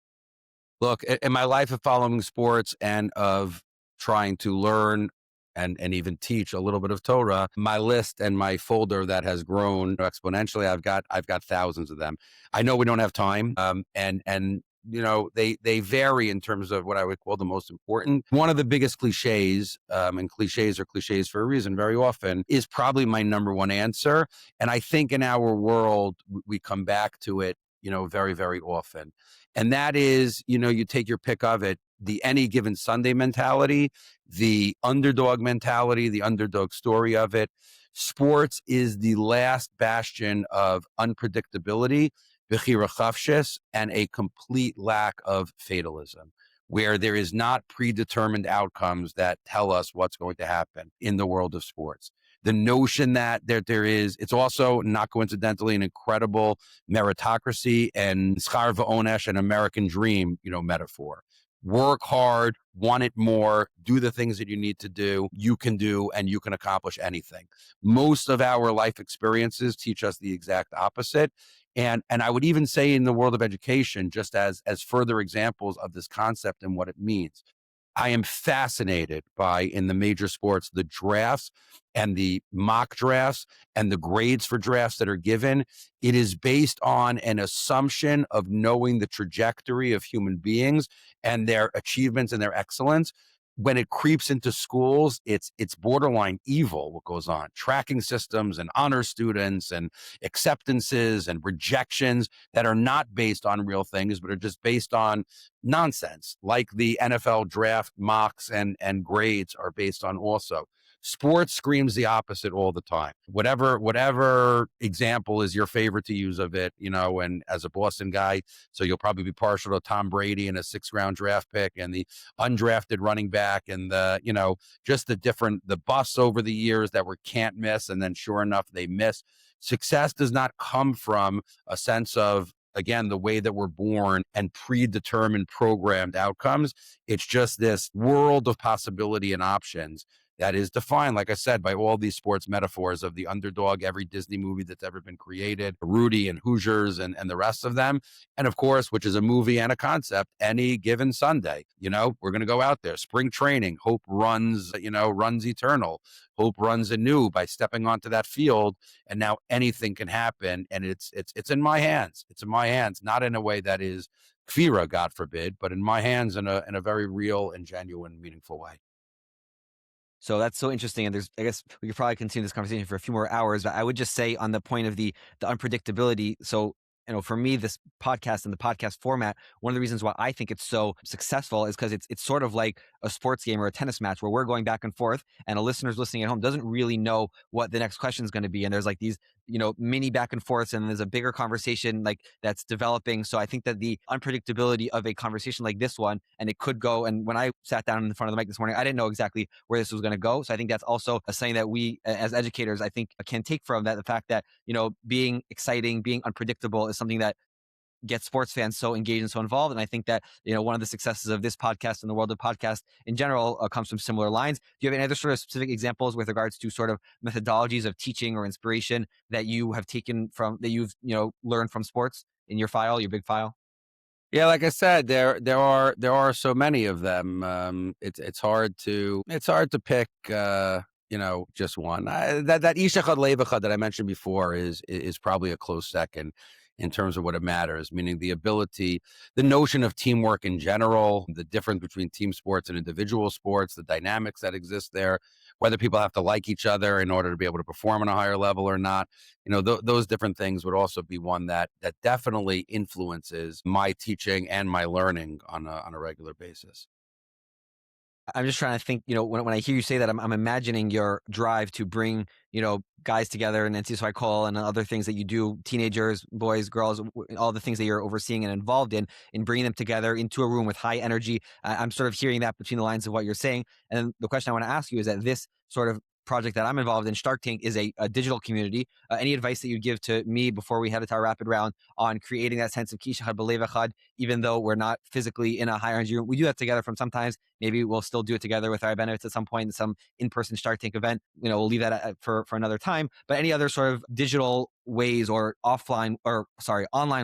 Look, in my life of following sports and of trying to learn and even teach a little bit of Torah, my list and my folder that has grown exponentially, I've got thousands of them. I know we don't have time, and they vary in terms of what I would call the most important. One of the biggest cliches, and cliches are cliches for a reason very often, is probably my number one answer. And I think in our world, we come back to it, very, very often. And that is, you take your pick of it, the any given Sunday mentality, the underdog mentality, the underdog story of it. Sports is the last bastion of unpredictability, bechira chafshis, and a complete lack of fatalism, where there is not predetermined outcomes that tell us what's going to happen in the world of sports. The notion that there is, it's also not coincidentally an incredible meritocracy and schar v'onesh, an American dream, metaphor. Work hard, want it more, do the things that you need to do, you can do, and you can accomplish anything. Most of our life experiences teach us the exact opposite. And I would even say in the world of education, just as further examples of this concept and what it means. I am fascinated by, in the major sports, the drafts and the mock drafts and the grades for drafts that are given. It is based on an assumption of knowing the trajectory of human beings and their achievements and their excellence. When it creeps into schools, it's borderline evil what goes on. Tracking systems and honor students and acceptances and rejections that are not based on real things, but are just based on nonsense, like the NFL draft mocks and grades are based on also. Sports screams the opposite all the time. Whatever example is your favorite to use of it, and as a Boston guy, so you'll probably be partial to Tom Brady and a 6th round draft pick and the undrafted running back and just the busts over the years that were can't miss. And then sure enough, they miss. Success does not come from a sense of again, the way that we're born and predetermined programmed outcomes. It's just this world of possibility and options that is defined, like I said, by all these sports metaphors of the underdog, every Disney movie that's ever been created, Rudy and Hoosiers and the rest of them. And of course, which is a movie and a concept, any given Sunday, we're going to go out there, spring training, hope runs, runs eternal, hope runs anew by stepping onto that field. And now anything can happen. And it's in my hands. It's in my hands, not in a way that is kfira, God forbid, but in my hands in a very real and genuine, meaningful way. So that's so interesting. And I guess we could probably continue this conversation for a few more hours, but I would just say on the point of the unpredictability. So, for me, this podcast and the podcast format, one of the reasons why I think it's so successful is because it's sort of like a sports game or a tennis match where we're going back and forth, and a listener's listening at home doesn't really know what the next question is going to be. And there's like these, mini back and forths, and there's a bigger conversation like that's developing. So I think that the unpredictability of a conversation like this one, and it could go, and when I sat down in front of the mic this morning, I didn't know exactly where this was going to go. So I think that's also a saying that we as educators, I think, can take from that, the fact that, being exciting, being unpredictable is something that gets sports fans so engaged and so involved. And I think that, one of the successes of this podcast and the world of podcasts in general comes from similar lines. Do you have any other sort of specific examples with regards to sort of methodologies of teaching or inspiration that you have taken from, that you've, learned from sports in your big file? Yeah, like I said, there are so many of them. It's hard to pick just one. That Ish Echad Lev Echad that I mentioned before is probably a close second in terms of what it matters, meaning the ability, the notion of teamwork in general, the difference between team sports and individual sports, the dynamics that exist there, whether people have to like each other in order to be able to perform on a higher level or not. Those different things would also be one that definitely influences my teaching and my learning on a regular basis. I'm just trying to think, when I hear you say that, I'm imagining your drive to bring, guys together and NC So I Call and other things that you do, teenagers, boys, girls, all the things that you're overseeing and involved in bringing them together into a room with high energy. I'm sort of hearing that between the lines of what you're saying. And the question I want to ask you is that this sort of project that I'm involved in, Shark Tank, is a digital community. Any advice that you'd give to me before we head to our rapid round on creating that sense of Kish Echad B'Lev Echad, even though we're not physically in a higher energy room? We do that together from sometimes. Maybe we'll still do it together with our Benovitz at some point in some in-person Shark Tank event. We'll leave that for another time. But any other sort of digital ways or online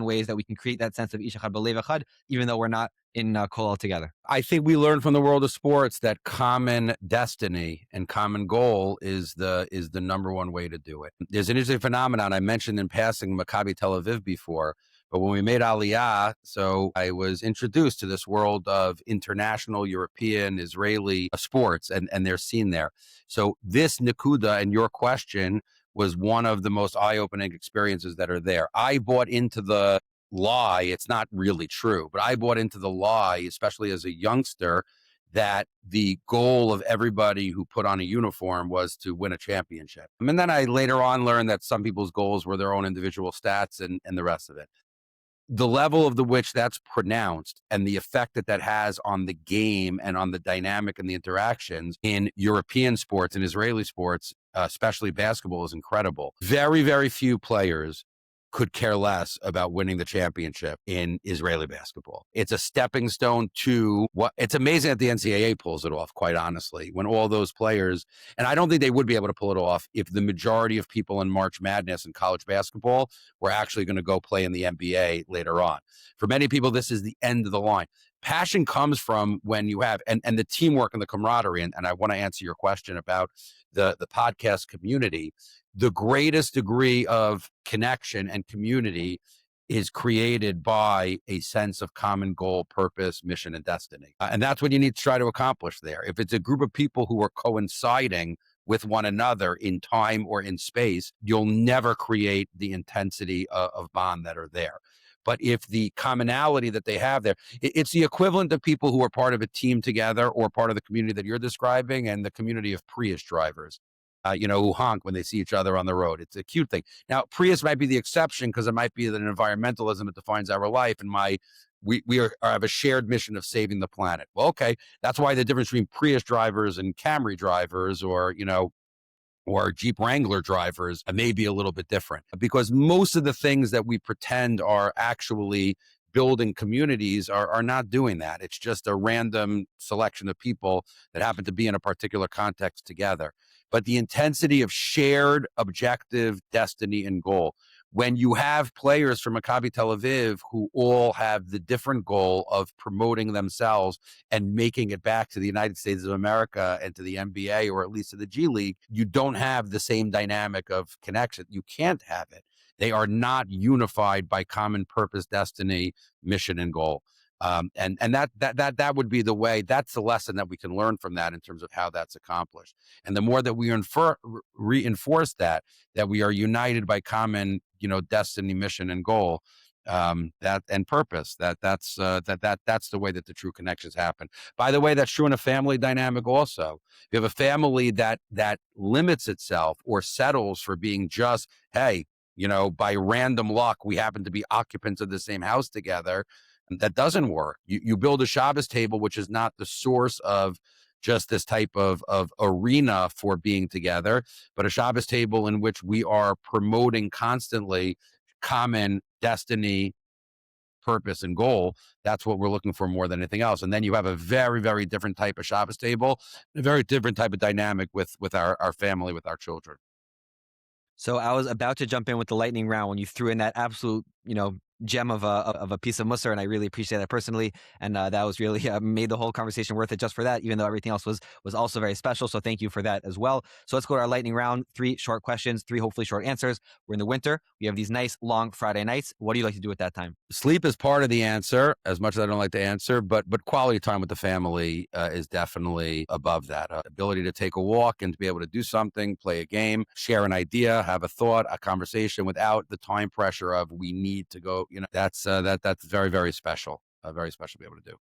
ways that we can create that sense of Ish Echad B'Lev Echad, even though we're not in Kolal together? I think we learned from the world of sports that common destiny and common goal is the number one way to do it. There's an interesting phenomenon. I mentioned in passing Maccabi Tel Aviv before, but when we made Aliyah, so I was introduced to this world of international European, Israeli sports and their scene there. So this Nakuda and your question was one of the most eye-opening experiences that are there. I bought into the lie. It's not really true, but I bought into the lie, especially as a youngster, that the goal of everybody who put on a uniform was to win a championship. And then I later on learned that some people's goals were their own individual stats and the rest of it. The level of which that's pronounced and the effect that has on the game and on the dynamic and the interactions in European sports and Israeli sports, especially basketball, is incredible. Very, very few players could care less about winning the championship in Israeli basketball. It's a stepping stone to what it's amazing that the NCAA pulls it off, quite honestly, when all those players, and I don't think they would be able to pull it off if the majority of people in March Madness and college basketball were actually going to go play in the NBA later on. For many people, this is the end of the line. Passion comes from when you have, and the teamwork and the camaraderie, and I want to answer your question about the podcast community. The greatest degree of connection and community is created by a sense of common goal, purpose, mission, and destiny. And that's what you need to try to accomplish there. If it's a group of people who are coinciding with one another in time or in space, you'll never create the intensity of bond that are there. But if the commonality that they have there, it's the equivalent of people who are part of a team together or part of the community that you're describing and the community of Prius drivers. Who honk when they see each other on the road. It's a cute thing. Now, Prius might be the exception because it might be that environmentalism that defines our life, and we have a shared mission of saving the planet. Well, okay, that's why the difference between Prius drivers and Camry drivers, or or Jeep Wrangler drivers may be a little bit different, because most of the things that we pretend are actually building communities are not doing that. It's just a random selection of people that happen to be in a particular context together. But the intensity of shared objective, destiny, and goal, when you have players from Maccabi Tel Aviv who all have the different goal of promoting themselves and making it back to the United States of America and to the NBA, or at least to the G League, you don't have the same dynamic of connection. You can't have it. They are not unified by common purpose, destiny, mission, and goal. And that would be the way. That's the lesson that we can learn from that in terms of how that's accomplished. And the more that we reinforce that we are united by common, destiny, mission, and goal, that and purpose, that's the way that the true connections happen. By the way, that's true in a family dynamic also. If you have a family that limits itself or settles for being just, hey, by random luck, we happen to be occupants of the same house together, that doesn't work. You build a Shabbos table, which is not the source of just this type of arena for being together, but a Shabbos table in which we are promoting constantly common destiny, purpose, and goal. That's what we're looking for more than anything else. And then you have a very, very different type of Shabbos table, a very different type of dynamic with our family, with our children. So I was about to jump in with the lightning round when you threw in that absolute, gem of a piece of mussar, and I really appreciate that personally. And that was really made the whole conversation worth it just for that, even though everything else was also very special. So thank you for that as well. So let's go to our lightning round. 3 short questions, 3 hopefully short answers. We're in the winter. We have these nice long Friday nights. What do you like to do at that time? Sleep is part of the answer, as much as I don't like to answer, but quality time with the family is definitely above that. Ability to take a walk and to be able to do something, play a game, share an idea, have a thought, a conversation without the time pressure of we need to go. That's very, very special. Very special to be able to do.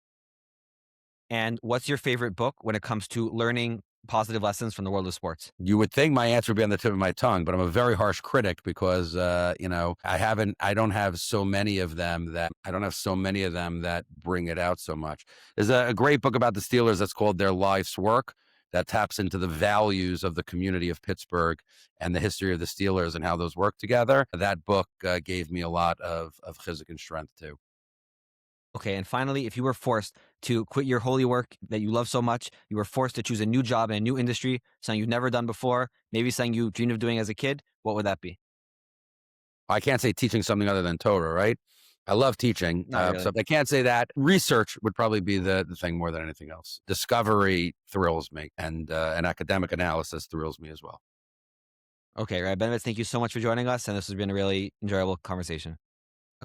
And what's your favorite book when it comes to learning positive lessons from the world of sports? You would think my answer would be on the tip of my tongue, but I'm a very harsh critic because, I don't have so many of them that bring it out so much. There's a great book about the Steelers that's called Their Life's Work, that taps into the values of the community of Pittsburgh and the history of the Steelers and how those work together. That book gave me a lot of chizik and strength too. Okay, and finally, if you were forced to quit your holy work that you love so much, you were forced to choose a new job in a new industry, something you've never done before, maybe something you dreamed of doing as a kid, what would that be? I can't say teaching something other than Torah, right? I love teaching. Not really. So if I can't say that, research would probably be the thing more than anything else. Discovery thrills me, and academic analysis thrills me as well. Okay, right. Benovitz, thank you so much for joining us, and this has been a really enjoyable conversation.